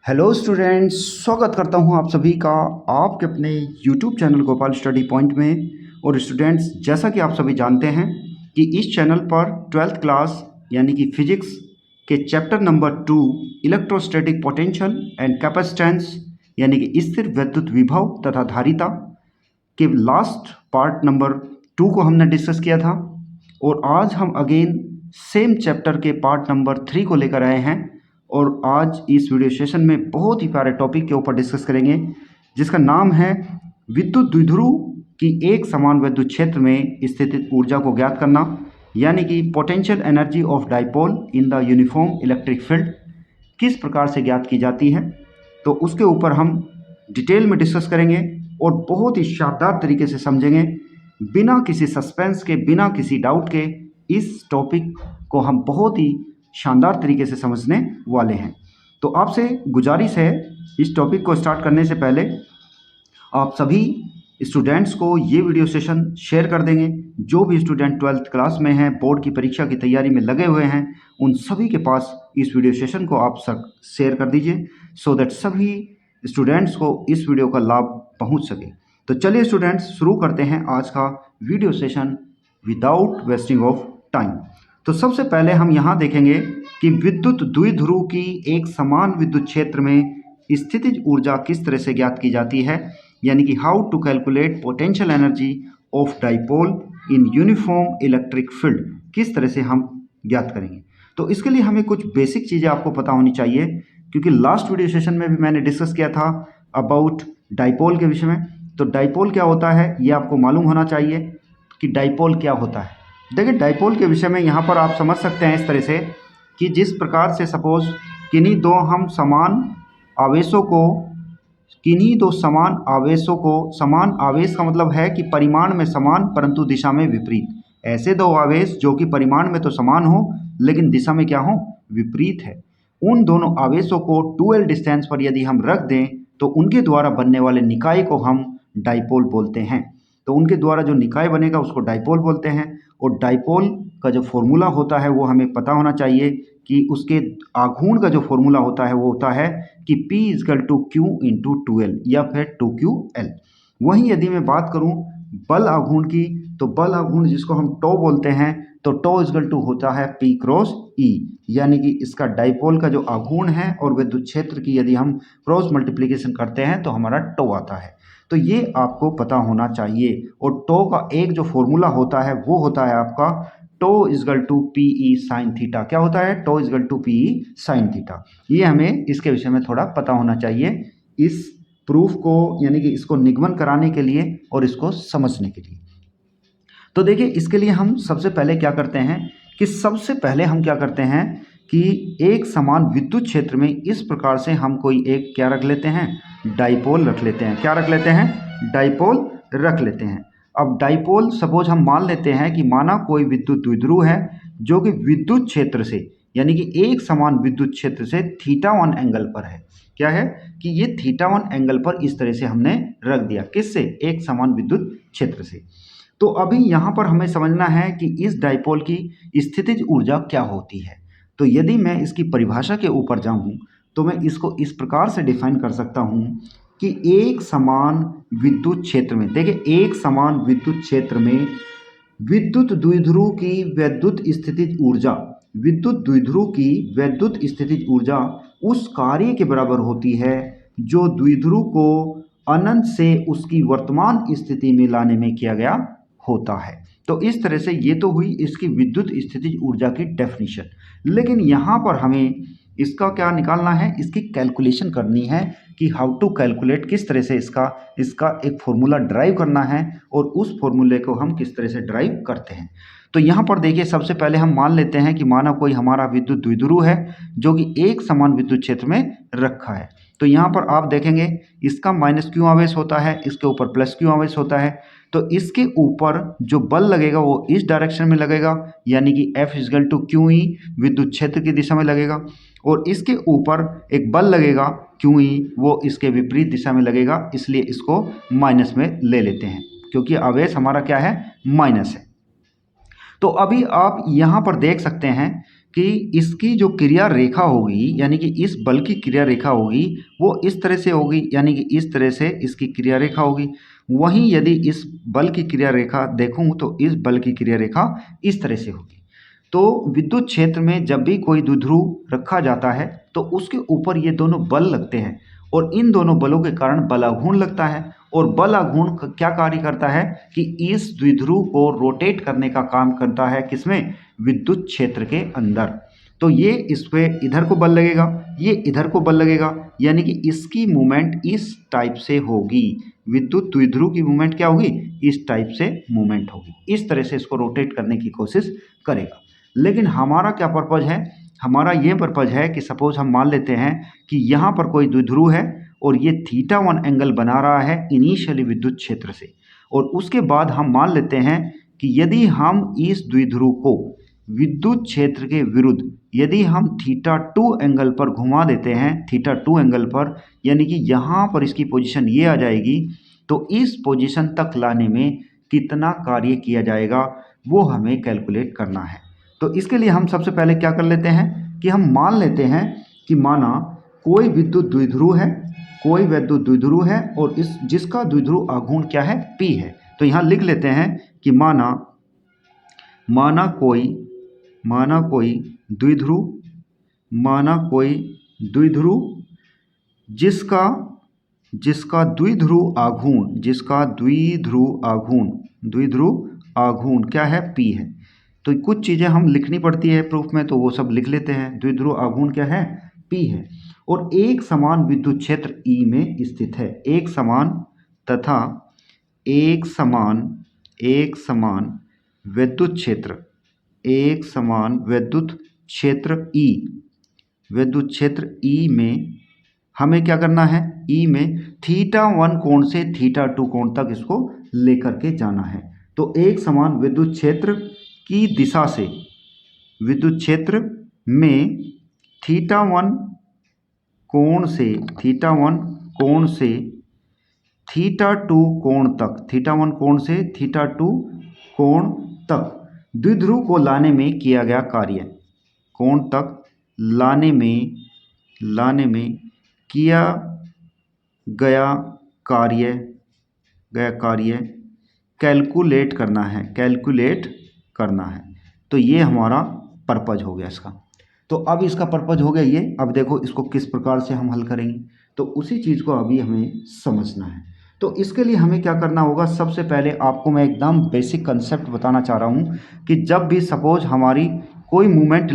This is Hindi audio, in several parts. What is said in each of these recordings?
हेलो स्टूडेंट्स, स्वागत करता हूं आप सभी का आपके अपने YouTube channel Gopal study point में। और स्टूडेंट्स, जैसा कि आप सभी जानते हैं कि इस चैनल पर 12th क्लास यानी कि फिजिक्स के chapter number 2 electrostatic potential and capacitance यानी कि स्थिर विद्युत विभव तथा धारिता के लास्ट पार्ट नंबर 2 को हमने डिस्कस किया था। और आज हम अगेन सेम चैप्टर के पार्ट नंबर 3 को लेकर आए हैं। और आज इस वीडियो सेशन में बहुत ही प्यारे टॉपिक के ऊपर डिस्कस करेंगे, जिसका नाम है विद्युत द्विध्रुव की एक समान विद्युत क्षेत्र में स्थित ऊर्जा को ज्ञात करना, यानी कि potential energy of dipole in the uniform electric field किस प्रकार से ज्ञात की जाती है। तो उसके ऊपर हम डिटेल में डिस्कस करेंगे और बहुत ही शानदार तरीके से समझेंगे, बिना किसी सस्पेंस के, बिना किसी डाउट के। इस टॉपिक को हम बहुत ही शानदार तरीके से समझने वाले हैं। तो आपसे गुजारिश है, इस टॉपिक को स्टार्ट करने से पहले आप सभी स्टूडेंट्स को ये वीडियो सेशन शेयर कर देंगे। जो भी स्टूडेंट 12th क्लास में हैं, बोर्ड की परीक्षा की तैयारी में लगे हुए हैं, उन सभी के पास इस वीडियो सेशन को आप शेयर कर दीजिए, सो दैट सभी स्टूडेंट्स को इस वीडियो का लाभ पहुंच सके। तो चलिए स्टूडेंट्स, शुरू करते हैं आज का video session without wasting of time. तो सबसे पहले हम यहाँ देखेंगे कि विद्युत द्विध्रुव की एक समान विद्युत क्षेत्र में स्थितिज ऊर्जा किस तरह से ज्ञात की जाती है, यानी कि how to calculate potential energy of dipole in uniform electric field किस तरह से हम ज्ञात करेंगे। तो इसके लिए हमें कुछ बेसिक चीज़ें आपको पता होनी चाहिए, क्योंकि लास्ट वीडियो सेशन में भी मैंने डिस्कस किया था अबाउट डाइपोल के विषय में। तो डाइपोल क्या होता है ये आपको मालूम होना चाहिए कि डाइपोल क्या होता है। देखिए, डाइपोल के विषय में यहाँ पर आप समझ सकते हैं इस तरह से कि जिस प्रकार से सपोज किन्हीं दो समान आवेशों को समान आवेश का मतलब है कि परिमाण में समान परंतु दिशा में विपरीत, ऐसे दो आवेश जो कि परिमाण में तो समान हो लेकिन दिशा में क्या हो, विपरीत है, उन दोनों आवेशों को 2l डिस्टेंस पर यदि हम रख दें तो उनके द्वारा बनने वाले निकाय को हम डाइपोल बोलते हैं। तो उनके द्वारा जो निकाय बनेगा उसको डाइपोल बोलते हैं। और डाइपोल का जो फॉर्मूला होता है वो हमें पता होना चाहिए कि उसके आघूर्ण का जो फॉर्मूला होता है वो होता है कि P = Q × 2l या फिर 2QL। वहीं यदि मैं बात करूं बल आघूर्ण की, तो बल आघूर्ण जिसको हम टो बोलते हैं, तो टो = होता है P × E, यानी कि इसका डाइपोल का जो आघूर्ण है और विद्युत क्षेत्र की यदि हम क्रॉस मल्टीप्लिकेशन करते हैं तो हमारा टो आता है। तो ये आपको पता होना चाहिए। और टो का एक जो फॉर्मूला होता है वो होता है आपका टो = PE sin थीटा। क्या होता है? Tau = PE sin theta. ये हमें इसके विषय में थोड़ा पता होना चाहिए, इस प्रूफ को यानी कि इसको निगमन कराने के लिए और इसको समझने के लिए। तो देखिए, इसके लिए हम सबसे पहले क्या करते हैं कि एक समान विद्युत क्षेत्र में इस प्रकार से हम कोई एक क्या रख लेते हैं, डाइपोल रख लेते हैं। क्या रख लेते हैं? डाइपोल रख लेते हैं। अब डाइपोल सपोज हम मान लेते हैं कि माना कोई विद्युत द्विध्रुव है जो कि विद्युत क्षेत्र से यानी कि एक समान विद्युत क्षेत्र से θ1 एंगल पर है। क्या है कि ये θ1 एंगल पर इस तरह से हमने रख दिया, किससे? एक समान विद्युत क्षेत्र से। तो अभी यहाँ पर हमें समझना है कि इस डाइपोल की स्थितिज ऊर्जा क्या होती है। तो यदि मैं इसकी परिभाषा के ऊपर जाऊँ तो मैं इसको इस प्रकार से डिफाइन कर सकता हूँ कि एक समान विद्युत क्षेत्र में, देखिए, एक समान विद्युत क्षेत्र में विद्युत द्विध्रुव की वैद्युत स्थितिज ऊर्जा उस कार्य के बराबर होती है जो द्विध्रुव को अनंत से उसकी वर्तमान स्थिति में लाने में किया गया होता है। तो इस तरह से ये तो हुई इसकी विद्युत स्थितिज ऊर्जा की डेफिनेशन। लेकिन यहाँ पर हमें इसका क्या निकालना है, इसकी कैलकुलेशन करनी है कि हाउ टू कैलकुलेट, किस तरह से इसका एक फॉर्मूला ड्राइव करना है और उस फॉर्मूले को हम किस तरह से ड्राइव करते हैं। तो यहाँ पर देखिए, सबसे पहले हम मान लेते हैं कि माना कोई हमारा विद्युत द्विध्रुव है जो कि एक समान विद्युत क्षेत्र में रखा है। तो यहाँ पर आप देखेंगे इसका -Q आवेश होता है, इसके ऊपर +Q आवेश होता है। तो इसके ऊपर जो बल लगेगा वो इस डायरेक्शन में लगेगा, यानी कि F = QE विद्युत क्षेत्र की दिशा में लगेगा। और इसके ऊपर एक बल लगेगा QE, वो इसके विपरीत दिशा में लगेगा, इसलिए इसको माइनस में ले लेते हैं क्योंकि आवेश हमारा क्या है, माइनस है। तो अभी आप यहाँ पर देख सकते हैं कि इसकी जो क्रिया रेखा होगी, यानी कि इस बल की क्रिया रेखा होगी वो इस तरह से होगी, यानी कि इस तरह से इसकी क्रिया रेखा होगी। वहीं यदि इस बल की क्रिया रेखा देखूं तो इस बल की क्रिया रेखा इस तरह से होगी। तो विद्युत क्षेत्र में जब भी कोई द्विध्रुव रखा जाता है तो उसके ऊपर ये दोनों बल लगते हैं और इन दोनों बलों के कारण बलाघूर्ण लगता है। और बलाघूर्ण क्या कार्य करता है कि इस द्विध्रुव को रोटेट करने का काम करता है, किसमें? विद्युत क्षेत्र के अंदर। तो ये इस पे इधर को बल लगेगा, ये इधर को बल लगेगा, यानी कि इसकी मूवमेंट इस टाइप से होगी। विद्युत द्विध्रुव की मूवमेंट क्या होगी? इस टाइप से मूवमेंट होगी। इस तरह से इसको रोटेट करने की कोशिश करेगा। लेकिन हमारा क्या पर्पज है? हमारा ये पर्पज है कि सपोज हम मान लेते हैं कि यहाँ पर कोई द्विध्रुव है और ये θ1 एंगल बना रहा है इनिशियली विद्युत क्षेत्र से, और उसके बाद हम मान लेते हैं कि यदि हम इस द्विध्रुव को विद्युत क्षेत्र के विरुद्ध यदि हम θ2 एंगल पर घुमा देते हैं, θ2 एंगल पर, यानी कि यहाँ पर इसकी पोजीशन ये आ जाएगी, तो इस पोजीशन तक लाने में कितना कार्य किया जाएगा वो हमें कैलकुलेट करना है। तो इसके लिए हम सबसे पहले क्या कर लेते हैं कि हम मान लेते हैं कि माना कोई विद्युत द्विध्रुव है, कोई विद्युत द्विध्रुव है और इस जिसका द्विध्रुव आघूर्ण क्या है? P है। तो यहाँ लिख लेते हैं कि माना कोई द्विध्रुव जिसका द्विध्रुव आघूर्ण क्या है? P है। तो कुछ चीज़ें हम लिखनी पड़ती है प्रूफ में, तो वो सब लिख लेते हैं। द्विध्रुव आघूर्ण क्या है? P है। और एक समान विद्युत क्षेत्र E में स्थित है। एक समान विद्युत क्षेत्र E में हमें क्या करना है? E में θ1 कोण से θ2 कोण तक इसको लेकर के जाना है। तो एक समान विद्युत क्षेत्र की दिशा से विद्युत क्षेत्र में θ1 कोण से θ2 कोण तक द्विध्रुव को लाने में किया गया कार्य, किया गया कार्य कैलकुलेट करना है। तो ये हमारा पर्पज हो गया इसका। तो अब इसका पर्पज हो गया ये। अब देखो इसको किस प्रकार से हम हल करेंगे, तो उसी चीज़ को अभी हमें समझना है। तो इसके लिए हमें क्या करना होगा? सबसे पहले आपको मैं एकदम बेसिक कंसेप्ट बताना चाह रहा हूँ कि जब भी सपोज हमारी कोई मूवमेंट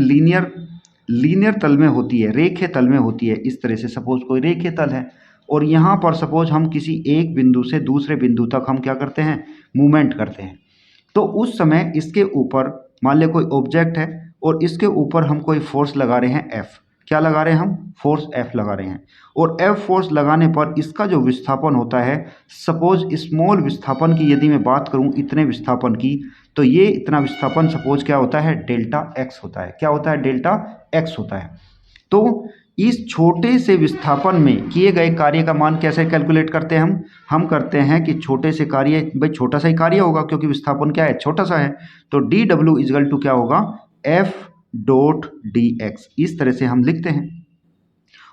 लीनियर तल में होती है, रेखे तल में होती है, इस तरह से सपोज कोई रेखे तल है और यहाँ पर सपोज हम किसी एक बिंदु से दूसरे बिंदु तक हम क्या करते हैं? मूवमेंट करते हैं। तो उस समय इसके ऊपर मान लिया कोई ऑब्जेक्ट है और इसके ऊपर हम कोई फोर्स लगा रहे हैं F। क्या लगा रहे हैं हम? फोर्स F लगा रहे हैं। और F फोर्स लगाने पर इसका जो विस्थापन होता है, सपोज स्मॉल विस्थापन की यदि मैं बात करूं, इतने विस्थापन की, तो ये इतना विस्थापन सपोज क्या होता है? डेल्टा x होता है। क्या होता है? डेल्टा x होता है। तो इस छोटे से विस्थापन में किए गए कार्य का मान कैसे कैलकुलेट करते हैं हम करते हैं कि छोटे से कार्य, भाई छोटा सा ही कार्य होगा क्योंकि विस्थापन क्या है? छोटा सा है। तो dw इजगल टू क्या होगा? F dot dx। इस तरह से हम लिखते हैं।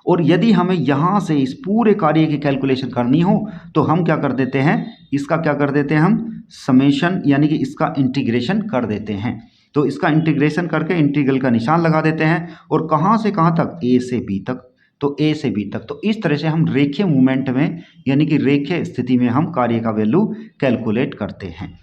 और यदि हमें यहाँ से इस पूरे कार्य की कैलकुलेशन करनी हो तो हम क्या कर देते हैं? इसका क्या कर देते हैं? हम समेशन यानी कि इसका इंटीग्रेशन कर देते हैं। तो इसका इंटीग्रेशन करके इंटीग्रल का निशान लगा देते हैं और कहाँ से कहाँ तक? A से B तक। तो A से B तक। तो इस तरह से हम रेखीय मूवमेंट में यानी कि रेखीय स्थिति में हम कार्य का वैल्यू कैलकुलेट करते हैं।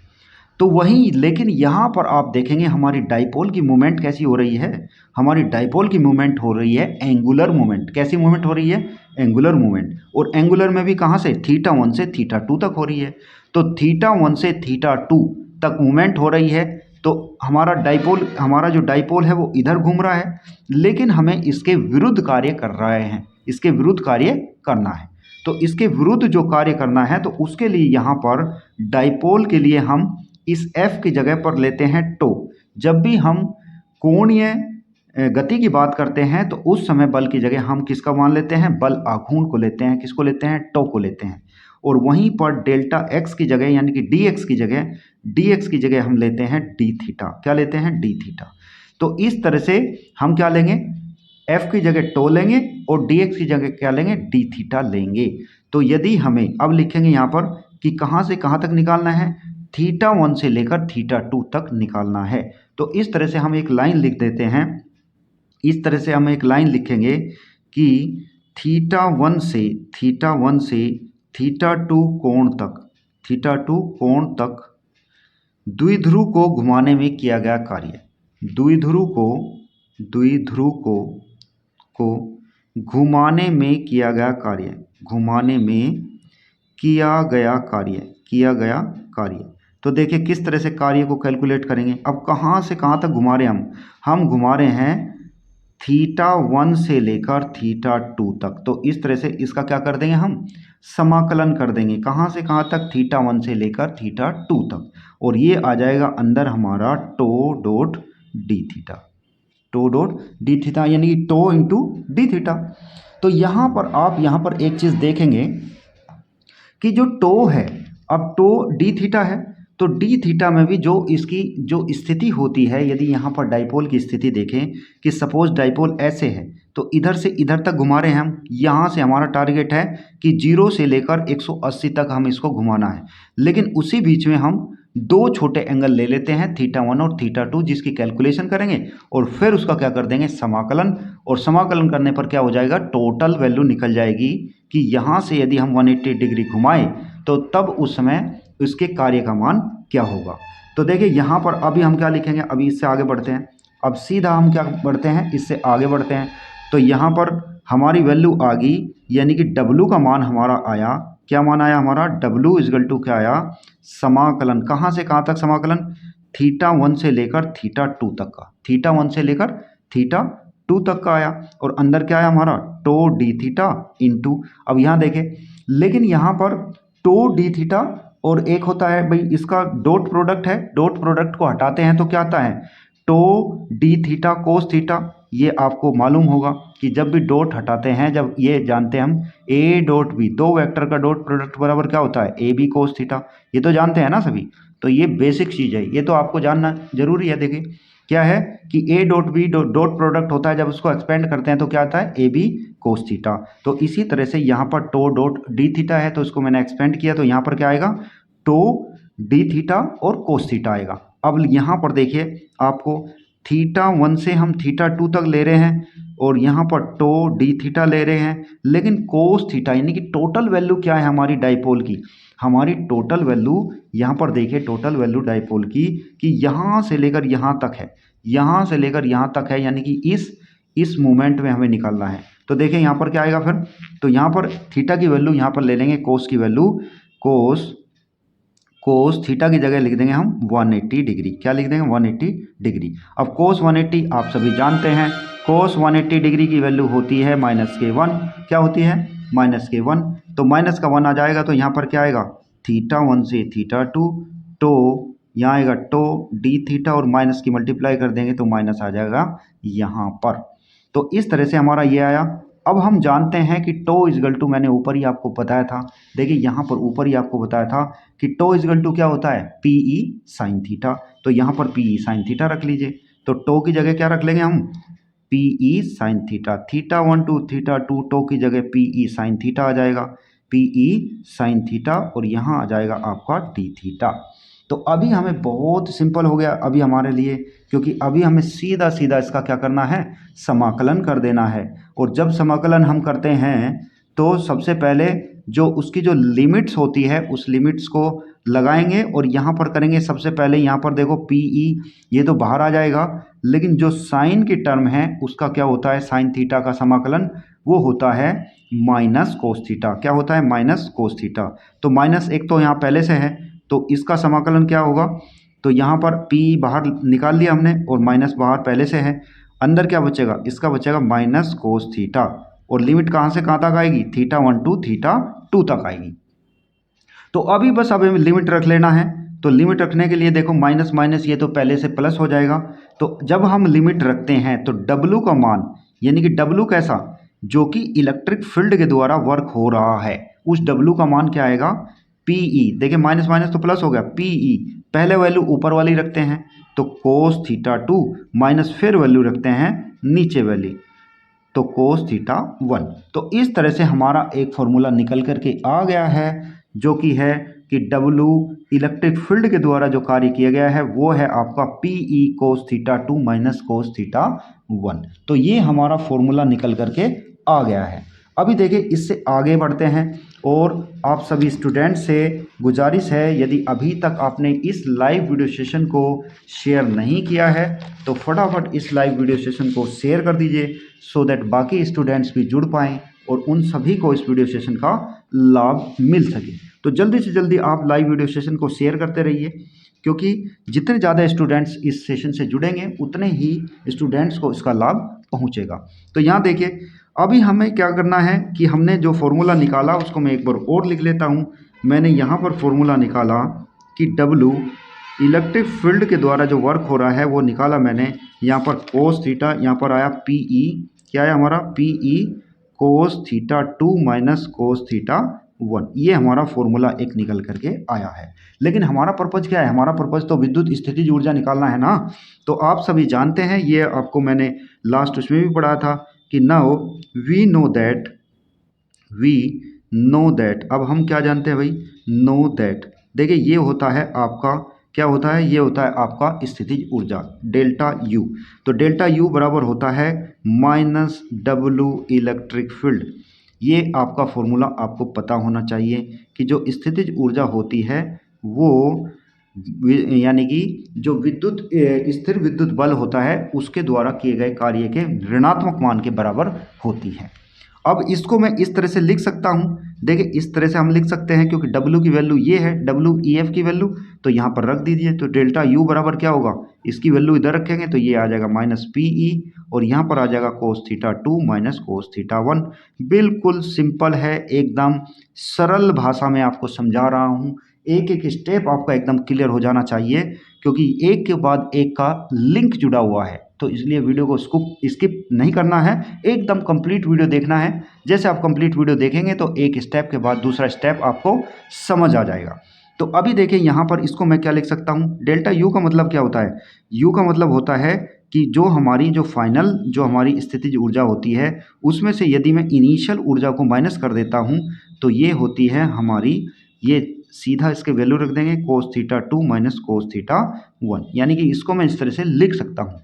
तो वहीं लेकिन यहाँ पर आप देखेंगे हमारी डाइपोल की मूवमेंट कैसी हो रही है? हमारी डाइपोल की मूवमेंट हो रही है एंगुलर मूवमेंट। कैसी मूवमेंट हो रही है? Angular movement. और एंगुलर में भी कहाँ से? θ1 से θ2 तक हो रही है। तो θ1 से θ2 तक मूवमेंट हो रही है। तो हमारा जो डाइपोल है वो इधर घूम रहा है, लेकिन हमें इसके विरुद्ध कार्य कर रहे हैं, इसके विरुद्ध कार्य करना है। तो इसके विरुद्ध जो कार्य करना है तो उसके लिए यहाँ पर डाइपोल के लिए हम इस F की जगह पर लेते हैं टो। जब भी हम कोणीय गति की बात करते हैं तो उस समय बल की जगह हम किसका मान लेते हैं? बल आघूर्ण को लेते हैं। किसको लेते हैं? टो को लेते हैं। और वहीं पर डेल्टा x की जगह यानी कि dx की जगह हम लेते हैं d थीटा। क्या लेते हैं? d theta. तो इस तरह से हम क्या लेंगे, एफ की जगह टो लेंगे और डी एक्स की जगह क्या लेंगे, डी थीटा लेंगे। तो यदि हमें अब लिखेंगे यहाँ पर कि कहाँ से कहाँ तक निकालना है, θ1 से लेकर θ2 तक निकालना है। तो इस तरह से हम एक लाइन लिख देते हैं, इस तरह से हम एक लाइन लिखेंगे कि θ1 से θ2 कोण तक द्विध्रुव को घुमाने में किया गया कार्य, द्विध्रुव को घुमाने में किया गया कार्य। तो देखिए किस तरह से कार्य को कैलकुलेट करेंगे। अब कहाँ से कहाँ तक घुमा रहे हैं हम घुमा रहे हैं θ1 से लेकर θ2 तक। तो इस तरह से इसका क्या कर देंगे, हम समाकलन कर देंगे। कहाँ से कहाँ तक, θ1 से लेकर θ2 तक। और ये आ जाएगा अंदर हमारा टो डॉट डी थीटा, यानी कि टो इंटू डी थीटा। तो यहाँ पर आप यहाँ पर एक चीज़ देखेंगे कि जो टो है, अब टो डी थीटा है, तो डी थीटा में भी जो इसकी जो स्थिति होती है, यदि यहाँ पर डाइपोल की स्थिति देखें कि सपोज डाइपोल ऐसे है, तो इधर से इधर तक घुमा रहे हैं हम। यहाँ से हमारा टारगेट है कि 0 से लेकर 180 तक हम इसको घुमाना है। लेकिन उसी बीच में हम दो छोटे एंगल ले लेते हैं, θ1 और θ2, जिसकी कैलकुलेशन करेंगे और फिर उसका क्या कर देंगे, समाकलन। और समाकलन करने पर क्या हो जाएगा, टोटल वैल्यू निकल जाएगी कि यहाँ से यदि हम 180 डिग्री घुमाएं तो तब उस समय उसके कार्य का मान क्या होगा। तो देखिए यहाँ पर अभी हम क्या लिखेंगे, अभी इससे आगे बढ़ते हैं। अब सीधा हम क्या बढ़ते हैं, इससे आगे बढ़ते हैं। तो यहाँ पर हमारी वैल्यू आ गई, यानी कि W का मान हमारा आया, क्या मान आया हमारा, W इजगल टू क्या आया, समाकलन। कहाँ से कहाँ तक समाकलन, θ1 से लेकर θ2 तक का, θ1 से लेकर θ2 तक का आया। और अंदर क्या आया हमारा, टो डी थीटा इंटू, अब यहाँ देखें, लेकिन यहाँ पर टो डी थीटा और एक होता है भाई इसका डॉट प्रोडक्ट है, डॉट प्रोडक्ट को हटाते हैं तो क्या आता है, tau d theta cos theta. ये आपको मालूम होगा कि जब भी डॉट हटाते हैं, जब ये जानते हैं हम ए डॉट बी, दो वेक्टर का डॉट प्रोडक्ट बराबर क्या होता है, ए बी कोस थीटा। ये तो जानते हैं ना सभी, तो ये बेसिक चीज़ है, ये तो आपको जानना जरूरी है। देखिए क्या है कि A dot B dot product होता है, जब उसको एक्सपेंड करते हैं तो क्या आता है, ए बी कोस थीटा। तो इसी तरह से यहाँ पर टो डॉट डी थीटा है, तो इसको मैंने एक्सपेंड किया, तो यहाँ पर क्या आएगा, टो डी थीटा और कोस थीटा आएगा। अब यहाँ पर देखिए आपको θ1 से हम θ2 तक ले रहे हैं और यहाँ पर टो डी थीटा ले रहे हैं, लेकिन कोस थीटा यानी कि टोटल वैल्यू क्या है हमारी डाइपोल की, हमारी टोटल वैल्यू यहाँ पर देखिए, टोटल वैल्यू डाइपोल की कि यहाँ से लेकर यहाँ तक है, यहाँ से लेकर यहाँ तक है, यानी कि इस मोमेंट में हमें निकालना है। तो देखिए यहाँ पर क्या आएगा फिर, तो यहाँ पर थीटा की वैल्यू यहाँ पर ले लेंगे, कोस की वैल्यू, कोस थीटा की जगह लिख देंगे हम 180 डिग्री। क्या लिख देंगे, 180 डिग्री। अब कोस 180 आप सभी जानते हैं, कोस 180 डिग्री की वैल्यू होती है -k1। क्या होती है, -k1। तो माइनस का 1 आ जाएगा, तो यहाँ पर क्या आएगा, θ1 से θ2, तो यहाँ आएगा टो डी थीटा और माइनस की मल्टीप्लाई कर देंगे तो माइनस आ जाएगा यहाँ पर। तो इस तरह से हमारा ये आया। अब हम जानते हैं कि टो इजगल टू, मैंने ऊपर ही आपको बताया था, देखिए यहाँ पर ऊपर ही आपको बताया था कि टो इजगल टू क्या होता है, PE साइन थीटा। तो यहाँ पर PE साइन थीटा रख लीजिए, तो टो की जगह क्या रख लेंगे हम, PE साइन थीटा। θ1 टू θ2 टो की जगह PE साइन थीटा आ जाएगा, PE साइन थीटा, और यहाँ आ जाएगा आपका डी थीटा। तो अभी हमें बहुत सिंपल हो गया अभी हमारे लिए, क्योंकि अभी हमें सीधा सीधा इसका क्या करना है, समाकलन कर देना है। और जब समाकलन हम करते हैं तो सबसे पहले जो उसकी जो लिमिट्स होती है उस लिमिट्स को लगाएंगे और यहाँ पर करेंगे। सबसे पहले यहाँ पर देखो PE ये तो बाहर आ जाएगा, लेकिन जो साइन की टर्म है उसका क्या होता है, साइन थीटा का समाकलन वो होता है माइनस कोस थीटा। क्या होता है, माइनस कोस थीटा। तो माइनस एक तो यहाँ पहले से है, तो इसका समाकलन क्या होगा, तो यहाँ पर P बाहर निकाल लिया हमने और माइनस बाहर पहले से है, अंदर क्या बचेगा, इसका बचेगा माइनस कोस थीटा। और लिमिट कहाँ से कहाँ तक आएगी, θ1 टू θ2 तक आएगी। तो अभी बस अब हमें लिमिट रख लेना है। तो लिमिट रखने के लिए देखो माइनस माइनस ये तो पहले से प्लस हो जाएगा। तो जब हम लिमिट रखते हैं तो W का मान, यानी कि W कैसा, जो कि इलेक्ट्रिक फील्ड के द्वारा वर्क हो रहा है, उस W का मान क्या आएगा, PE। देखिए माइनस माइनस तो प्लस हो गया, PE पहले वैल्यू ऊपर वाली रखते हैं, तो कोस थीटा 2 माइनस फिर वैल्यू रखते हैं नीचे वाली, तो कोस थीटा 1। तो इस तरह से हमारा एक फॉर्मूला निकल करके आ गया है, जो कि है कि W इलेक्ट्रिक फील्ड के द्वारा जो कार्य किया गया है वो है आपका PE cos theta 2 minus cos theta 1। तो ये हमारा फॉर्मूला निकल करके आ गया है। अभी देखिए इससे आगे बढ़ते हैं और आप सभी स्टूडेंट से गुजारिश है, यदि अभी तक आपने इस लाइव वीडियो सेशन को शेयर नहीं किया है तो फटाफट इस लाइव वीडियो सेशन को शेयर कर दीजिए, सो दैट बाकी स्टूडेंट्स भी जुड़ पाएँ और उन सभी को इस वीडियो सेशन का लाभ मिल सके। तो जल्दी से जल्दी आप लाइव वीडियो सेशन को शेयर करते रहिए, क्योंकि जितने ज़्यादा स्टूडेंट्स इस सेशन से जुड़ेंगे उतने ही स्टूडेंट्स को इसका लाभ पहुंचेगा। तो यहाँ देखिए अभी हमें क्या करना है कि हमने जो फॉर्मूला निकाला उसको मैं एक बार और लिख लेता हूँ। मैंने यहाँ पर फॉर्मूला निकाला कि W इलेक्ट्रिक फील्ड के द्वारा जो वर्क हो रहा है वो निकाला मैंने। यहाँ पर कोस थीटा, यहाँ पर आया PE, क्या है हमारा PE cos theta 2 minus cos theta 1। ये हमारा फॉर्मूला एक निकल करके आया है। लेकिन हमारा पर्पज़ क्या है? हमारा पर्पज़ तो विद्युत स्थितिज ऊर्जा निकालना है ना। तो आप सभी जानते हैं, ये आपको मैंने लास्ट उसमें भी पढ़ा था कि नाउ वी नो दैट। अब हम क्या जानते हैं भाई? Know that. देखिए ये होता है आपका, क्या होता है? ये होता है आपका स्थितिज ऊर्जा डेल्टा U। तो डेल्टा U बराबर होता है माइनस W इलेक्ट्रिक फील्ड। ये आपका फॉर्मूला आपको पता होना चाहिए कि जो स्थितिज ऊर्जा होती है वो यानी कि जो विद्युत स्थिर विद्युत बल होता है उसके द्वारा किए गए कार्य के ऋणात्मक मान के बराबर होती है। अब इसको मैं इस तरह से लिख सकता हूँ। देखिए इस तरह से हम लिख सकते हैं, क्योंकि W की वैल्यू ये है, WEF की वैल्यू, तो यहाँ पर रख दीजिए। तो डेल्टा U बराबर क्या होगा? इसकी वैल्यू इधर रखेंगे तो ये आ जाएगा माइनस PE, और यहाँ पर आ जाएगा cos theta 2 minus cos theta 1। बिल्कुल सिंपल है, एकदम सरल भाषा में आपको समझा रहा हूँ। एक एक स्टेप आपका एकदम क्लियर हो जाना चाहिए, क्योंकि एक के बाद एक का लिंक जुड़ा हुआ है। तो इसलिए वीडियो को स्किप नहीं करना है, एकदम कंप्लीट वीडियो देखना है। जैसे आप कंप्लीट वीडियो देखेंगे तो एक स्टेप के बाद दूसरा स्टेप आपको समझ आ जाएगा। तो अभी देखिए यहाँ पर इसको मैं क्या लिख सकता हूँ? डेल्टा U का मतलब क्या होता है? U का मतलब होता है कि जो फाइनल जो हमारी स्थितिज ऊर्जा होती है उसमें से यदि मैं इनिशियल ऊर्जा को माइनस कर देता हूँ तो ये होती है हमारी, ये सीधा इसके वैल्यू रख देंगे cos theta 2 minus cos theta 1, यानी कि इसको मैं इस तरह से लिख सकता हूँ।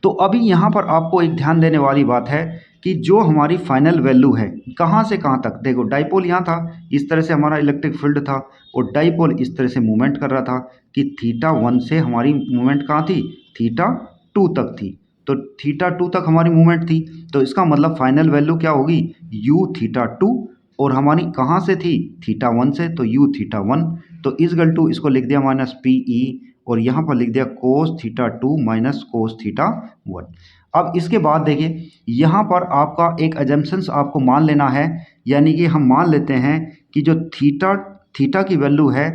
तो अभी यहाँ पर आपको एक ध्यान देने वाली बात है कि जो हमारी फाइनल वैल्यू है कहाँ से कहाँ तक, देखो डाइपोल यहाँ था, इस तरह से हमारा इलेक्ट्रिक फील्ड था, और डाइपोल इस तरह से मूवमेंट कर रहा था कि थीटा 1 से हमारी मूवमेंट कहाँ थी? थीटा 2 तक थी। तो थीटा 2 तक हमारी मूवमेंट थी, तो इसका मतलब फाइनल वैल्यू क्या होगी? U थीटा 2, और हमारी कहाँ से थी? थीटा 1 से, तो U थीटा 1। तो इस गल टू इसको लिख दिया माइनस PE, और यहाँ पर लिख दिया cos theta 2 minus cos theta 1। अब इसके बाद देखिए यहाँ पर आपका एक एजम्पशंस आपको मान लेना है, यानी कि हम मान लेते हैं कि जो थीटा की वैल्यू है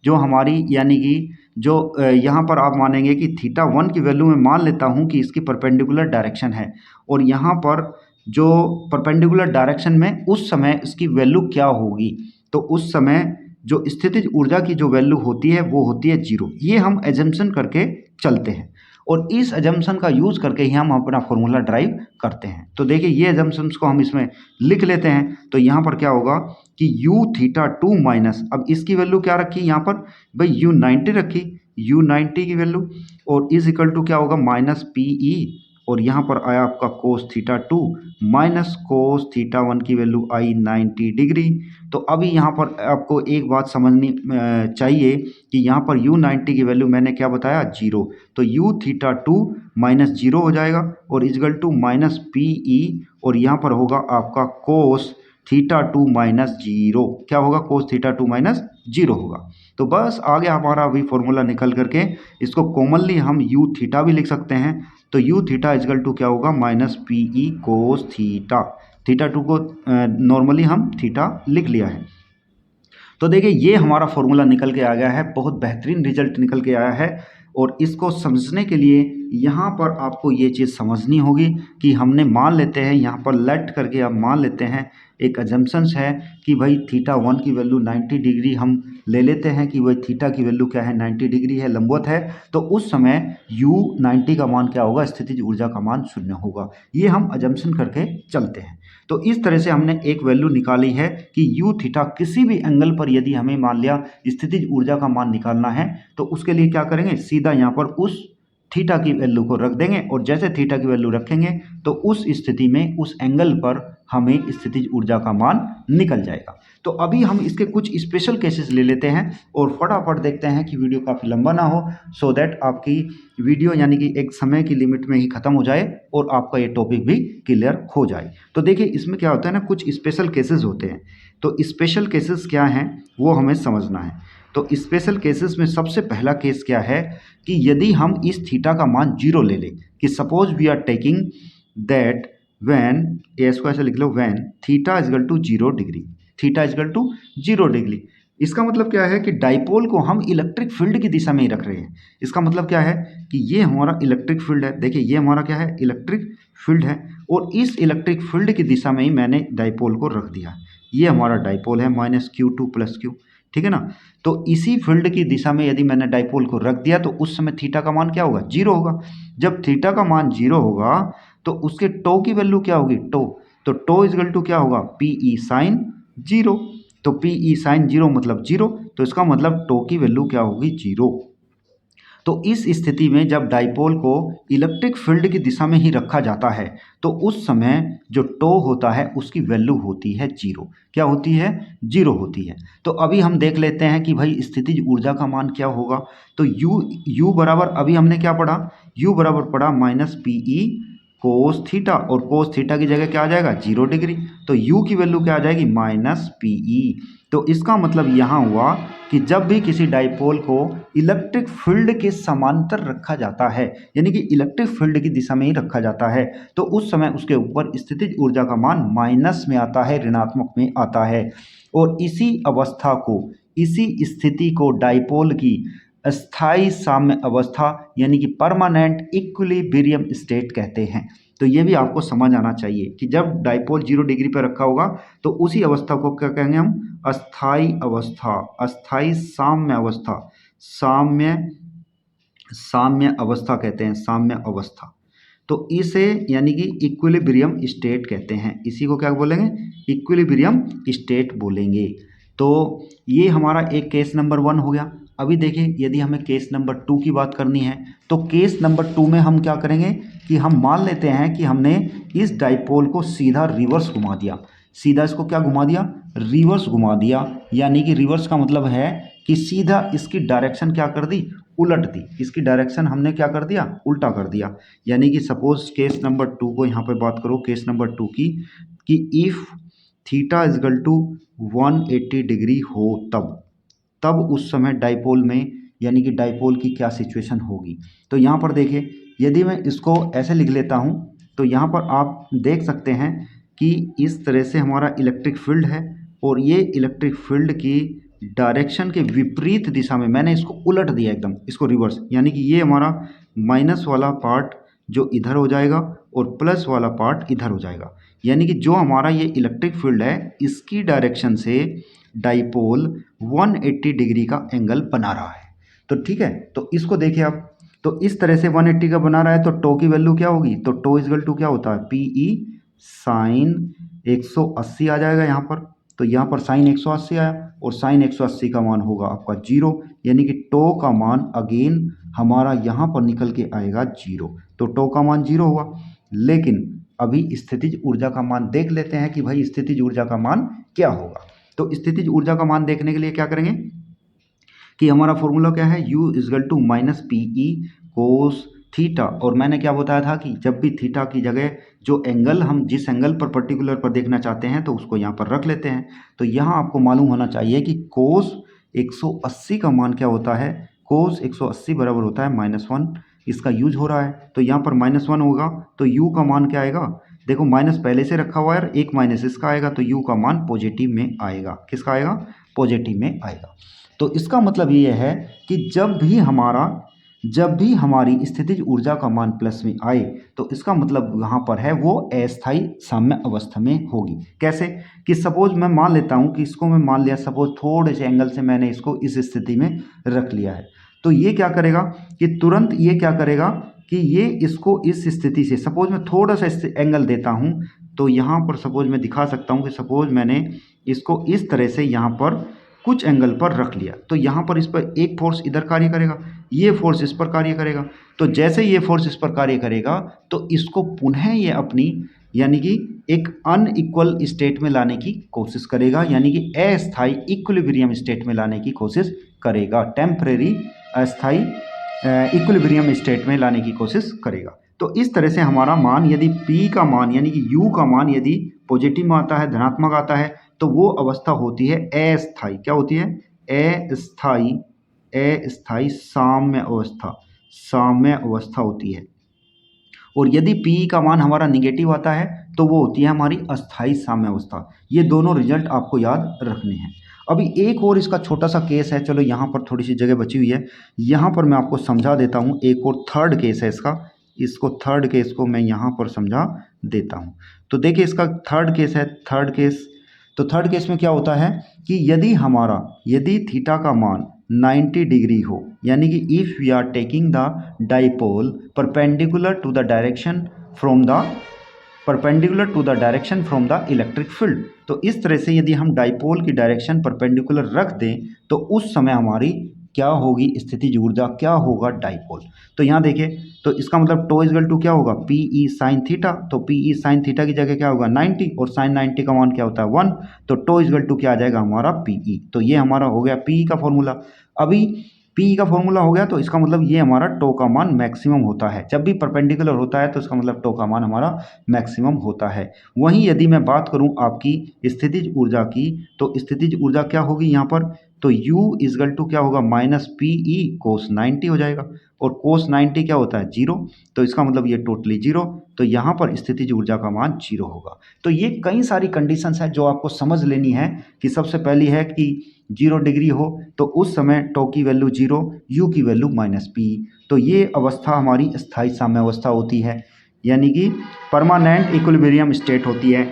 जो हमारी, यानी कि जो यहाँ पर आप मानेंगे कि थीटा 1 की वैल्यू मैं मान लेता हूँ कि इसकी परपेंडिकुलर डायरेक्शन है, और यहाँ पर जो परपेंडिकुलर डायरेक्शन में उस समय इसकी वैल्यू क्या होगी, तो उस समय जो स्थितिज ऊर्जा की जो वैल्यू होती है वो होती है 0। ये हम एजम्पशन करके चलते हैं, और इस एजम्पशन का यूज़ करके ही हम अपना फॉर्मूला ड्राइव करते हैं। तो देखिए ये एजम्पशंस को हम इसमें लिख लेते हैं। तो यहाँ पर क्या होगा कि U थीटा 2 माइनस, अब इसकी वैल्यू क्या रखी यहाँ पर भाई? U 90 रखी, U 90 की वैल्यू, और इज इक्वल टू क्या होगा? माइनस PE, और यहाँ पर आया आपका cos theta 2 minus cos theta 1 की वैल्यू आई 90 डिग्री। तो अभी यहाँ पर आपको एक बात समझनी चाहिए कि यहाँ पर U 90 की वैल्यू मैंने क्या बताया? 0। तो U थीटा 2 माइनस 0 हो जाएगा, और इजगल टू माइनस PE, और यहाँ पर होगा आपका कोस थीटा 2 माइनस 0। क्या होगा? कोस थीटा 2 माइनस 0 होगा। तो बस आगे हमारा अभी फॉर्मूला निकल करके, इसको कॉमनली हम U थीटा भी लिख सकते हैं। तो U थीटा इजगल टू क्या होगा? Minus PE cos theta. Theta 2 को नॉर्मली हम थीटा लिख लिया है। तो देखिए ये हमारा फॉर्मूला निकल के आ गया है, बहुत बेहतरीन रिजल्ट निकल के आया है, और इसको समझने के लिए यहाँ पर आपको ये चीज़ समझनी होगी कि हमने मान लेते हैं, यहाँ पर लेट करके आप मान लेते हैं, एक अजम्पशंस है कि भाई थीटा 1 की वैल्यू 90 डिग्री हम ले लेते हैं कि भाई थीटा की वैल्यू क्या है, 90 डिग्री है, लंबवत है। तो उस समय u 90 का मान क्या होगा, स्थितिज ऊर्जा का मान 0 होगा। ये हम अजम्पशन करके चलते हैं। तो इस तरह से हमने एक वैल्यू निकाली है कि u थीटा किसी भी एंगल पर यदि हमें मान लिया स्थितिज ऊर्जा का मान निकालना है तो उसके लिए क्या करेंगे, सीधा यहाँ पर उस थीटा की वैल्यू को रख देंगे और जैसे थीटा की वैल्यू रखेंगे तो उस स्थिति में उस एंगल पर हमें स्थितिज ऊर्जा का मान निकल जाएगा। तो अभी हम इसके कुछ स्पेशल केसेस ले लेते हैं और फटाफट देखते हैं कि वीडियो काफ़ी लंबा ना हो, सो दैट आपकी वीडियो यानी कि एक समय की लिमिट में ही ख़त्म हो जाए और आपका ये टॉपिक भी क्लियर हो जाए। तो देखिए इसमें क्या होता है ना, कुछ स्पेशल केसेस होते हैं। तो स्पेशल केसेस क्या हैं वो हमें समझना है। तो स्पेशल केसेस में सबसे पहला केस क्या है कि यदि हम इस थीटा का मान 0 ले लें, कि suppose we are taking that when, इसको ऐसे लिख लो, when theta is equal to 0 degree, theta is equal to 0 degree. इसका मतलब क्या है कि डाइपोल को हम इलेक्ट्रिक फील्ड की दिशा में ही रख रहे हैं। इसका मतलब क्या है कि ये हमारा इलेक्ट्रिक फील्ड है, देखिए ये हमारा क्या है, इलेक्ट्रिक फील्ड है, और इस इलेक्ट्रिक फील्ड की दिशा में ही मैंने डाइपोल को रख दिया। ये हमारा डाइपोल है -q2 + q, ठीक है ना। तो इसी फील्ड की दिशा में यदि मैंने डाइपोल को रख दिया तो उस समय थीटा का मान क्या होगा, 0 होगा। जब थीटा का मान 0 होगा तो उसके टो की वैल्यू क्या होगी, टो। तो टो इजकल टू क्या होगा, PE sin 0। तो PE sin 0 मतलब 0, तो इसका मतलब टो की वैल्यू क्या होगी, 0। तो इस स्थिति में जब डाइपोल को इलेक्ट्रिक फील्ड की दिशा में ही रखा जाता है तो उस समय जो टो होता है उसकी वैल्यू होती है 0। क्या होती है, 0 होती है। तो अभी हम देख लेते हैं कि भाई स्थितिज ऊर्जा का मान क्या होगा। तो u बराबर, अभी हमने क्या पढ़ा, u बराबर पढ़ा -PE कोस थीटा, और कोस थीटा की जगह क्या आ जाएगा, 0 डिग्री। तो u की वैल्यू क्या आ जाएगी, -PE। तो इसका मतलब यहाँ हुआ कि जब भी किसी डाइपोल को इलेक्ट्रिक फील्ड के समांतर रखा जाता है, यानी कि इलेक्ट्रिक फील्ड की दिशा में ही रखा जाता है, तो उस समय उसके ऊपर स्थितिज ऊर्जा का मान माइनस में आता है, ऋणात्मक में आता है। और इसी अवस्था को, इसी स्थिति को डाइपोल की अस्थाई साम्य अवस्था यानी कि परमानेंट इक्विलिब्रियम स्टेट कहते हैं। तो ये भी आपको समझ आना चाहिए कि जब डाइपोल 0 डिग्री पर रखा होगा तो उसी अवस्था को क्या कहेंगे हम, अस्थाई अवस्था, अस्थाई साम्य अवस्था, साम्य अवस्था कहते हैं, साम्य अवस्था। तो इसे यानी कि इक्विलिब्रियम स्टेट कहते हैं, इसी को क्या बोलेंगे, इक्विलिब्रियम स्टेट बोलेंगे। तो ये हमारा एक केस नंबर 1 हो गया। अभी देखिए यदि हमें केस नंबर 2 की बात करनी है तो केस नंबर 2 में हम क्या करेंगे कि हम मान लेते हैं कि हमने इस डाइपोल को सीधा रिवर्स घुमा दिया। सीधा इसको क्या घुमा दिया, रिवर्स घुमा दिया। यानी कि रिवर्स का मतलब है कि सीधा इसकी डायरेक्शन क्या कर दी, उलट दी। इसकी डायरेक्शन हमने क्या कर दिया, उल्टा कर दिया। यानी कि सपोज केस नंबर 2 को यहाँ पर बात करो, केस नंबर 2 की, कि if theta is equal to 180 degree हो तब उस समय डाइपोल में यानी कि डाइपोल की क्या सिचुएशन होगी। तो यहाँ पर देखिए यदि मैं इसको ऐसे लिख लेता हूँ तो यहाँ पर आप देख सकते हैं कि इस तरह से हमारा इलेक्ट्रिक फील्ड है और ये इलेक्ट्रिक फील्ड की डायरेक्शन के विपरीत दिशा में मैंने इसको उलट दिया, एकदम इसको रिवर्स। यानी कि ये हमारा माइनस वाला पार्ट जो इधर हो जाएगा और प्लस वाला पार्ट इधर हो जाएगा। यानी कि जो हमारा ये इलेक्ट्रिक फील्ड है इसकी डायरेक्शन से डाइपोल 180 डिग्री का एंगल बना रहा है। तो ठीक है, तो इसको देखिए आप, तो इस तरह से 180 का बना रहा है तो टो की वैल्यू क्या होगी, तो टो इजकल टू क्या होता है, PE साइन 180 आ जाएगा यहाँ पर। तो यहाँ पर साइन 180 आया और साइन 180 का मान होगा आपका 0, यानी कि टो का मान अगेन हमारा यहाँ पर निकल के आएगा 0। तो टो का मान 0 हुआ। लेकिन अभी स्थितिज ऊर्जा का मान देख लेते हैं कि भाई स्थितिज ऊर्जा का मान क्या होगा। तो स्थितिज ऊर्जा का मान देखने के लिए क्या करेंगे कि हमारा फॉर्मूला क्या है, u is equal to -PE cos theta. और मैंने क्या बताया था कि जब भी थीटा की जगह जो एंगल हम जिस एंगल पर पर्टिकुलर पर देखना चाहते हैं तो उसको यहाँ पर रख लेते हैं। तो यहाँ आपको मालूम होना चाहिए कि कोस 180 का मान क्या होता है, कोस 180 बराबर होता है -1। इसका यूज हो रहा है तो यहाँ पर -1 होगा तो u का मान क्या आएगा, देखो माइनस पहले से रखा हुआ है, एक माइनस इसका आएगा तो u का मान पॉजिटिव में आएगा। किसका आएगा, पॉजिटिव में आएगा। तो इसका मतलब ये है कि जब भी हमारा जब भी हमारी स्थितिज ऊर्जा का मान प्लस में आए तो इसका मतलब यहाँ पर है वो अस्थायी साम्य अवस्था में होगी। कैसे कि सपोज मैं मान लेता हूँ कि इसको मैं मान लिया, सपोज थोड़े से एंगल से मैंने इसको इस स्थिति में रख लिया है, तो ये क्या करेगा कि तुरंत ये क्या करेगा कि ये इसको इस स्थिति से, सपोज मैं थोड़ा सा एंगल देता हूँ, तो यहाँ पर सपोज मैं दिखा सकता हूँ कि सपोज मैंने इसको इस तरह से यहाँ पर कुछ एंगल पर रख लिया, तो यहाँ पर इस पर एक फोर्स इधर कार्य करेगा, ये फोर्स इस पर कार्य करेगा। तो जैसे ये फोर्स इस पर कार्य करेगा तो इसको पुनः ये अपनी यानी कि एक अनइक्वल स्टेट में लाने की कोशिश करेगा, यानी कि अस्थायी इक्विलिब्रियम स्टेट में लाने की कोशिश करेगा, टेम्परेरी अस्थायी इक्विलिब्रियम स्टेट में लाने की कोशिश करेगा। तो इस तरह से हमारा मान, यदि P का मान यानी कि U का मान यदि पॉजिटिव में आता है, धनात्मक आता है, तो वो अवस्था होती है अस्थायी। क्या होती है? अस्थायी साम्य अवस्था होती है। और यदि P का मान हमारा निगेटिव आता है तो वो होती है हमारी अस्थायी साम्य अवस्था। ये दोनों रिजल्ट आपको याद रखने हैं। अभी एक और इसका छोटा सा केस है, चलो यहाँ पर थोड़ी सी जगह बची हुई है, यहाँ पर मैं आपको समझा देता हूँ। एक और थर्ड केस है इसको थर्ड केस को मैं यहाँ पर समझा देता हूँ। तो देखिए इसका थर्ड केस है, तो थर्ड केस में क्या होता है कि यदि थीटा का मान 90 डिग्री हो, यानी कि if we are taking the dipole perpendicular to the direction from the electric field, तो इस तरह से यदि हम डाइपोल की डायरेक्शन परपेंडिकुलर रख दें तो उस समय हमारी क्या होगी स्थितिज ऊर्जा, क्या होगा डाइपोल। तो यहाँ देखिए, तो इसका मतलब टो इजगल टू क्या होगा, पी ई साइन थीटा। तो पी ई साइन थीटा की जगह क्या होगा 90, और साइन 90 का मान क्या होता है 1, तो टो इजगल टू क्या आ जाएगा हमारा पी ई। तो ये हमारा हो गया पी ई का फॉर्मूला। अभी पी ई का फॉर्मूला हो गया तो इसका मतलब ये हमारा टो का मान मैक्सिमम होता है। जब भी परपेंडिकुलर होता है तो इसका मतलब टो का मान हमारा मैक्सिमम होता है। वहीं यदि मैं बात करूं आपकी स्थितिज ऊर्जा की, तो स्थितिज ऊर्जा क्या होगी यहाँ पर, तो U इजगल टू क्या होगा माइनस पी ई कोस 90 हो जाएगा, और कोस 90 क्या होता है 0, तो इसका मतलब ये टोटली 0, तो यहाँ पर स्थितिज ऊर्जा का मान 0 होगा। तो ये कई सारी कंडीशंस है जो आपको समझ लेनी है कि सबसे पहली है कि 0 डिग्री हो तो उस समय टो की वैल्यू 0, U की वैल्यू माइनस पी, तो ये अवस्था हमारी स्थायी साम्य अवस्था होती है, यानी कि परमानेंट इक्विलिब्रियम स्टेट होती है।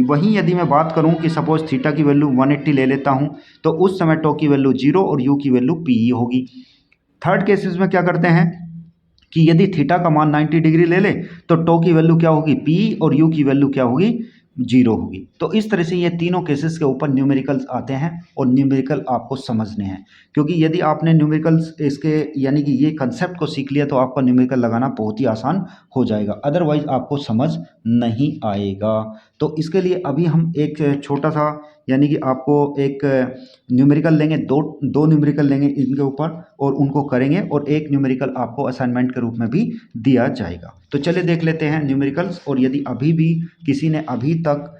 वहीं यदि मैं बात करूं कि सपोज थीटा की वैल्यू 180 ले लेता हूं तो उस समय टो की वैल्यू 0 और यू की वैल्यू पी ई होगी। थर्ड केसेस में क्या करते हैं कि यदि थीटा का मान 90 डिग्री ले ले तो टो की वैल्यू क्या होगी पी और यू की वैल्यू क्या होगी 0 होगी। तो इस तरह से ये तीनों केसेस के ऊपर न्यूमेरिकल्स आते हैं और न्यूमेरिकल आपको समझने हैं, क्योंकि यदि आपने न्यूमेरिकल्स इसके यानी कि ये कंसेप्ट को सीख लिया तो आपका न्यूमेरिकल लगाना बहुत ही आसान हो जाएगा, अदरवाइज आपको समझ नहीं आएगा। तो इसके लिए अभी हम एक छोटा सा यानी कि आपको एक न्यूमेरिकल लेंगे, दो न्यूमेरिकल लेंगे इनके ऊपर और उनको करेंगे, और एक न्यूमेरिकल आपको असाइनमेंट के रूप में भी दिया जाएगा। तो चलिए देख लेते हैं न्यूमेरिकल्स। और यदि अभी भी किसी ने अभी तक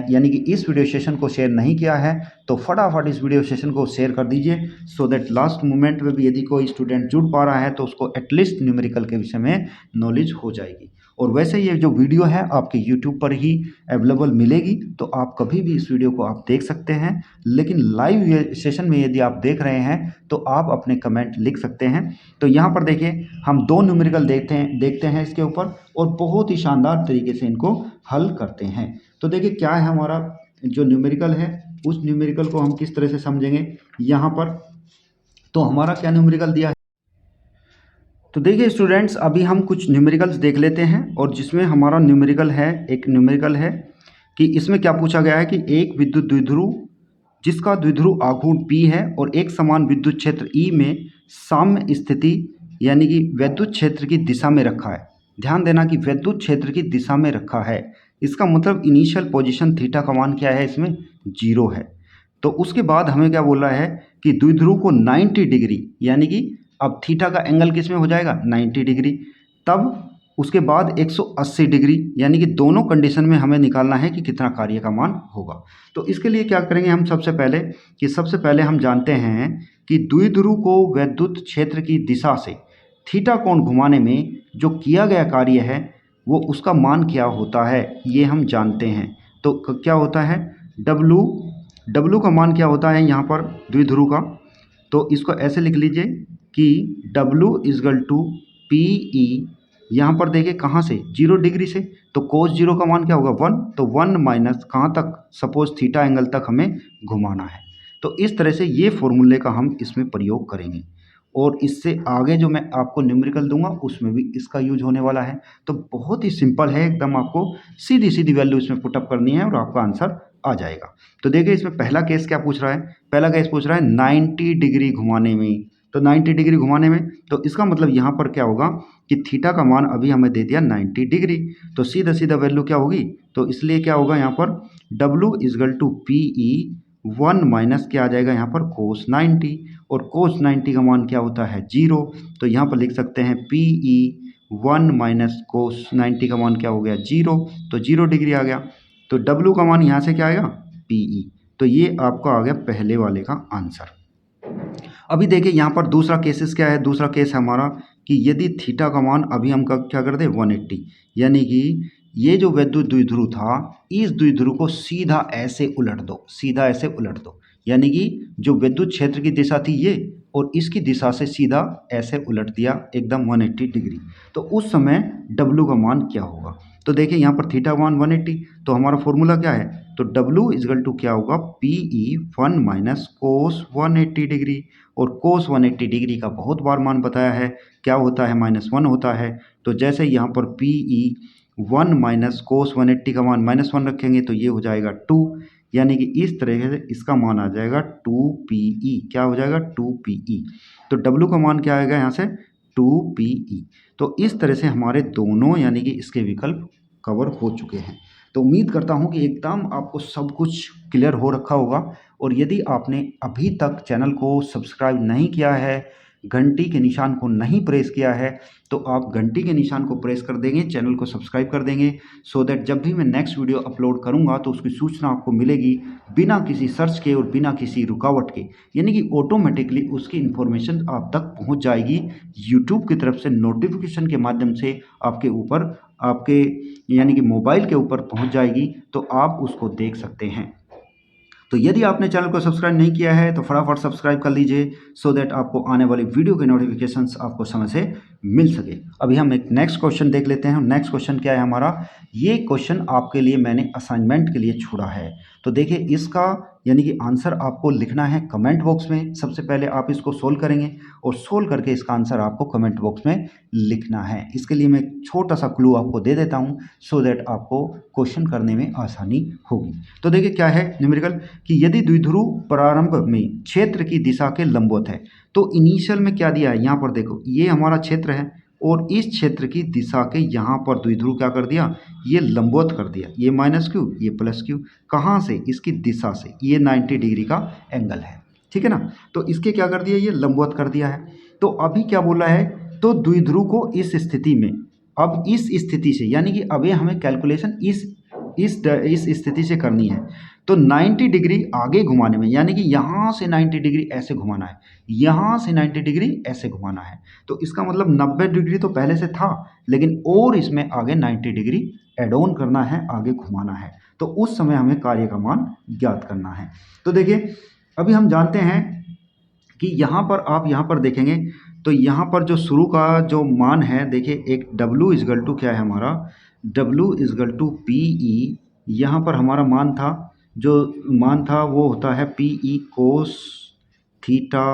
यानी कि इस वीडियो सेशन को शेयर नहीं किया है तो फटाफट इस वीडियो सेशन को शेयर कर दीजिए, सो दैट लास्ट मोमेंट में भी यदि कोई स्टूडेंट जुड़ पा रहा है तो उसको एटलीस्ट न्यूमेरिकल के विषय में नॉलेज हो जाएगी। और वैसे ये जो वीडियो है आपके यूट्यूब पर ही अवेलेबल मिलेगी, तो आप कभी भी इस वीडियो को आप देख सकते हैं, लेकिन लाइव सेशन में यदि आप देख रहे हैं तो आप अपने कमेंट लिख सकते हैं। तो यहाँ पर देखिए हम दो न्यूमेरिकल देखते हैं इसके ऊपर, और बहुत ही शानदार तरीके से इनको हल करते हैं। तो देखिए क्या है हमारा जो न्यूमेरिकल है, उस न्यूमेरिकल को हम किस तरह से समझेंगे यहाँ पर। तो हमारा क्या न्यूमेरिकल दिया है, तो देखिए स्टूडेंट्स अभी हम कुछ न्यूमेरिकल्स देख लेते हैं, और जिसमें हमारा एक न्यूमेरिकल है कि इसमें क्या पूछा गया है कि एक विद्युत द्विध्रुव जिसका द्विध्रुव आघूर्ण P है और एक समान विद्युत क्षेत्र E में साम्य स्थिति यानी कि विद्युत क्षेत्र की दिशा में रखा है। ध्यान देना कि विद्युत क्षेत्र की दिशा में रखा है, इसका मतलब इनिशियल पोजीशन थीटा का मान क्या है, इसमें 0 है। तो उसके बाद हमें क्या बोल रहा है कि द्विध्रुव को 90 डिग्री यानी कि अब थीटा का एंगल किस में हो जाएगा 90 डिग्री, तब उसके बाद 180 डिग्री, यानी कि दोनों कंडीशन में हमें निकालना है कि कितना कार्य का मान होगा। तो इसके लिए क्या करेंगे हम सबसे पहले हम जानते हैं कि द्विध्रुव को विद्युत क्षेत्र की दिशा से थीटा कोण घुमाने में जो किया गया कार्य है वो उसका मान क्या होता है, ये हम जानते हैं। तो क्या होता है डब्लू का मान क्या होता है यहाँ पर द्विध्रुव का, तो इसको ऐसे लिख लीजिए कि W is equal to P E, यहाँ पर देखिए कहाँ से 0 डिग्री से, तो कोस 0 का मान क्या होगा 1, तो 1 माइनस कहाँ तक, सपोज थीटा एंगल तक हमें घुमाना है। तो इस तरह से ये फॉर्मूले का हम इसमें प्रयोग करेंगे और इससे आगे जो मैं आपको न्यूमेरिकल दूंगा उसमें भी इसका यूज होने वाला है। तो बहुत ही सिंपल है एकदम, आपको सीधी सीधी वैल्यू इसमें पुटअप करनी है और आपका आंसर आ जाएगा। तो देखिए इसमें पहला केस क्या पूछ रहा है, पहला केस पूछ रहा है 90 डिग्री घुमाने में। तो 90 डिग्री घुमाने में, तो इसका मतलब यहाँ पर क्या होगा कि थीटा का मान अभी हमें दे दिया 90 डिग्री, तो सीधा सीधा वैल्यू क्या होगी, तो इसलिए क्या होगा यहाँ पर W is equal to P E 1 minus क्या आ जाएगा यहाँ पर कोस 90, और कोस 90 का मान क्या होता है 0, तो यहाँ पर लिख सकते हैं पी ई 1 माइनस कोस 90 का मान क्या हो गया 0, तो 0 डिग्री आ गया। तो W का मान यहाँ से क्या आएगा पी ई, तो ये आपका आ गया पहले वाले का आंसर। अभी देखिए यहाँ पर दूसरा केसेस क्या है, दूसरा केस है हमारा कि यदि थीटा का मान अभी हम क्या कर दें 180, यानी कि ये जो विद्युत द्विध्रुव था इस द्विध्रुव को सीधा ऐसे उलट दो, सीधा ऐसे उलट दो, यानी कि जो विद्युत क्षेत्र की दिशा थी ये और इसकी दिशा से सीधा ऐसे उलट दिया एकदम 180 डिग्री, तो उस समय W का मान क्या होगा। तो देखिए यहाँ पर थीटा मान 180, तो हमारा फॉर्मूला क्या है, तो W इजगल टू क्या होगा P E 1 minus cos 180 degree, और कोस 180 डिग्री का बहुत बार मान बताया है क्या होता है -1 होता है। तो जैसे यहाँ पर पी ई 1 माइनस कोस 180 का मान -1 रखेंगे तो ये हो जाएगा 2, यानी कि इस तरह से इसका मान आ जाएगा 2 पी ई, क्या हो जाएगा 2 पी ई। तो W का मान क्या आएगा यहाँ से 2 पी ई। तो इस तरह से हमारे दोनों यानी कि इसके विकल्प कवर हो चुके हैं। तो उम्मीद करता हूँ कि एकदम आपको सब कुछ क्लियर हो रखा होगा, और यदि आपने अभी तक चैनल को सब्सक्राइब नहीं किया है, घंटी के निशान को नहीं प्रेस किया है, तो आप घंटी के निशान को प्रेस कर देंगे, चैनल को सब्सक्राइब कर देंगे, सो दैट जब भी मैं नेक्स्ट वीडियो अपलोड करूंगा तो उसकी सूचना आपको मिलेगी बिना किसी सर्च के और बिना किसी रुकावट के, यानी कि ऑटोमेटिकली उसकी इन्फॉर्मेशन आप तक पहुंच जाएगी यूट्यूब की तरफ से नोटिफिकेशन के माध्यम से आपके ऊपर, आपके यानी कि मोबाइल के ऊपर पहुंच जाएगी, तो आप उसको देख सकते हैं। तो यदि आपने चैनल को सब्सक्राइब नहीं किया है तो फटाफट सब्सक्राइब कर लीजिए, सो दैट आपको आने वाली वीडियो के नोटिफिकेशंस आपको समय से मिल सके। अभी हम एक नेक्स्ट क्वेश्चन देख लेते हैं। नेक्स्ट क्वेश्चन क्या है हमारा, ये क्वेश्चन आपके लिए मैंने असाइनमेंट के लिए छोड़ा है। तो देखिए इसका यानी कि आंसर आपको लिखना है कमेंट बॉक्स में। सबसे पहले आप इसको सोल्व करेंगे और सोल्व करके इसका आंसर आपको कमेंट बॉक्स में लिखना है। इसके लिए मैं छोटा सा क्लू आपको दे देता हूँ, सो दैट आपको क्वेश्चन करने में आसानी होगी। तो देखिए क्या है न्यूमेरिकल कि यदि द्विध्रुव प्रारंभ में क्षेत्र की दिशा के लंबवत है, तो इनिशियल में क्या दिया है, यहाँ पर देखो ये हमारा क्षेत्र है और इस क्षेत्र की दिशा के यहाँ पर द्विध्रुव क्या कर दिया, ये लंबवत कर दिया, ये -q ये +q, कहाँ से, इसकी दिशा से, ये 90 डिग्री का एंगल है, ठीक है ना। तो इसके क्या कर दिया, ये लंबवत कर दिया है। तो अभी क्या बोला है, तो द्विध्रुव को इस स्थिति में, अब इस स्थिति से यानी कि अभी हमें कैलकुलेशन इस स्थिति से करनी है, तो 90 डिग्री आगे घुमाने में, यानी कि यहाँ से 90 डिग्री ऐसे घुमाना है, यहाँ से 90 डिग्री ऐसे घुमाना है, तो इसका मतलब 90 डिग्री तो पहले से था, लेकिन और इसमें आगे 90 डिग्री एड ऑन करना है, आगे घुमाना है, तो उस समय हमें कार्य का मान ज्ञात करना है। तो देखिए अभी हम जानते हैं कि यहाँ पर आप यहाँ पर देखेंगे तो यहाँ पर जो शुरू का जो मान है, देखिए एक W इजगल टू क्या है हमारा, W is equal to P E, यहाँ पर हमारा मान था, जो मान था वो होता है P E cos theta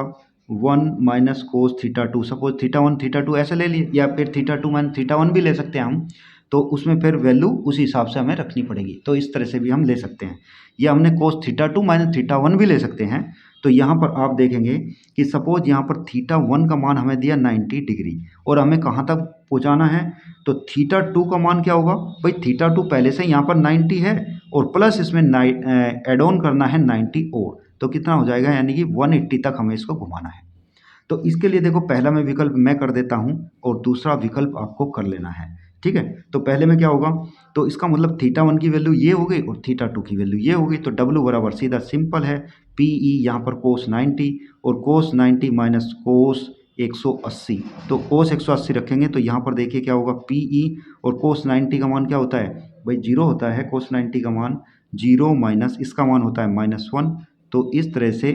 1 minus cos theta 2, suppose theta 1 theta 2 ऐसे ले लिए, या फिर थीटा 2 माइनस थीटा 1 भी ले सकते हैं हम, तो उसमें फिर वैल्यू उस हिसाब से हमें रखनी पड़ेगी, तो इस तरह से भी हम ले सकते हैं, या हमने कोस थीटा 2 माइनस थीटा 1 भी ले सकते हैं। तो यहाँ पर आप देखेंगे कि सपोज यहाँ पर थीटा 1 का मान हमें दिया 90 डिग्री और हमें कहाँ तक पहुँचाना है, तो थीटा 2 का मान क्या होगा भाई, थीटा 2 पहले से यहाँ पर 90 है और प्लस इसमें एड ऑन करना है 90 और, तो कितना हो जाएगा, यानी कि 180 तक हमें इसको घुमाना है। तो इसके लिए देखो पहला मैं विकल्प मैं कर देता हूँ और दूसरा विकल्प आपको कर लेना है, ठीक है। तो पहले में क्या होगा, तो इसका मतलब थीटा 1 की वैल्यू ये हो गई और थीटा 2 की वैल्यू ये हो गई, तो W बराबर सीधा सिंपल है पी ई, यहाँ पर कोस 90 और कोस 90 माइनस कोस 180, तो कोस 180 रखेंगे तो यहाँ पर देखिए क्या होगा पी ई, और कोस 90 का मान क्या होता है भाई 0 होता है, कोस 90 का मान 0 माइनस इसका मान होता है -1, तो इस तरह से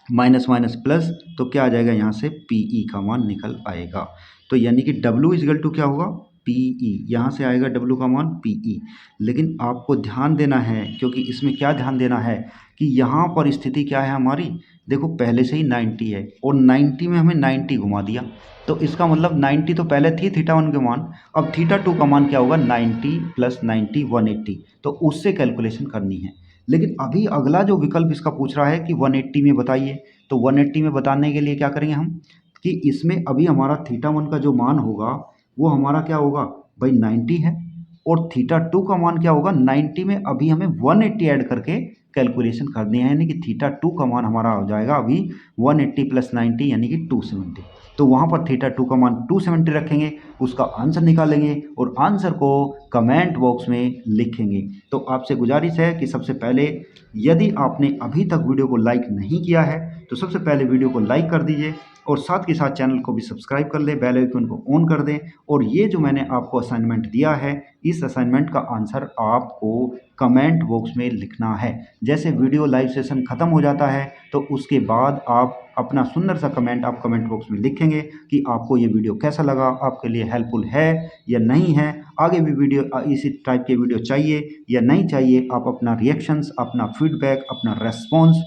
माइनस माइनस प्लस, तो क्या आ जाएगा यहाँ से पीई का मान निकल आएगा। तो यानी कि W इजगल टू क्या होगा पीई, यहाँ से आएगा W का मान पीई। लेकिन आपको ध्यान देना है, क्योंकि इसमें क्या ध्यान देना है कि यहाँ पर स्थिति क्या है हमारी, देखो पहले से ही 90 है और 90 में हमें 90 घुमा दिया, तो इसका मतलब 90 तो पहले थी θ1 के मान, अब θ2 का मान क्या होगा 90 प्लस 90 180, तो उससे कैलकुलेशन करनी है। लेकिन अभी अगला जो विकल्प इसका पूछ रहा है कि 180 में बताइए, तो 180 में बताने के लिए क्या करेंगे हम कि इसमें अभी हमारा θ1 का जो मान होगा वो हमारा क्या होगा भाई 90 है, और θ2 का मान क्या होगा 90 में अभी हमें 180 ऐड करके कैलकुलेशन करनी है, यानी कि θ2 का मान हमारा हो जाएगा अभी 180 प्लस 90 यानी कि 270। तो वहाँ पर θ2 का मान 270 रखेंगे, उसका आंसर निकालेंगे और आंसर को कमेंट बॉक्स में लिखेंगे। तो आपसे गुजारिश है कि सबसे पहले यदि आपने अभी तक वीडियो को लाइक नहीं किया है तो सबसे पहले वीडियो को लाइक कर दीजिए और साथ के साथ चैनल को भी सब्सक्राइब कर लें, बेल आइकन को ऑन कर दें। और ये जो मैंने आपको असाइनमेंट दिया है, इस असाइनमेंट का आंसर आपको कमेंट बॉक्स में लिखना है। जैसे वीडियो लाइव सेशन ख़त्म हो जाता है तो उसके बाद आप अपना सुंदर सा कमेंट आप कमेंट बॉक्स में लिखेंगे कि आपको ये वीडियो कैसा लगा, आपके लिए हेल्पफुल है या नहीं है, आगे भी वीडियो इसी टाइप के वीडियो चाहिए या नहीं चाहिए। आप अपना रिएक्शंस, अपना फीडबैक, अपना रेस्पॉन्स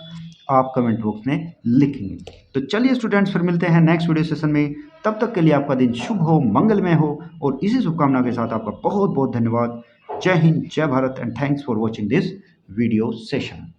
आप कमेंट बॉक्स में लिखेंगे। तो चलिए स्टूडेंट्स, फिर मिलते हैं नेक्स्ट वीडियो सेशन में। तब तक के लिए आपका दिन शुभ हो, मंगलमय हो, और इसी शुभकामना के साथ आपका बहुत बहुत धन्यवाद। जय हिंद, जय Bharat, and thanks for watching this video session.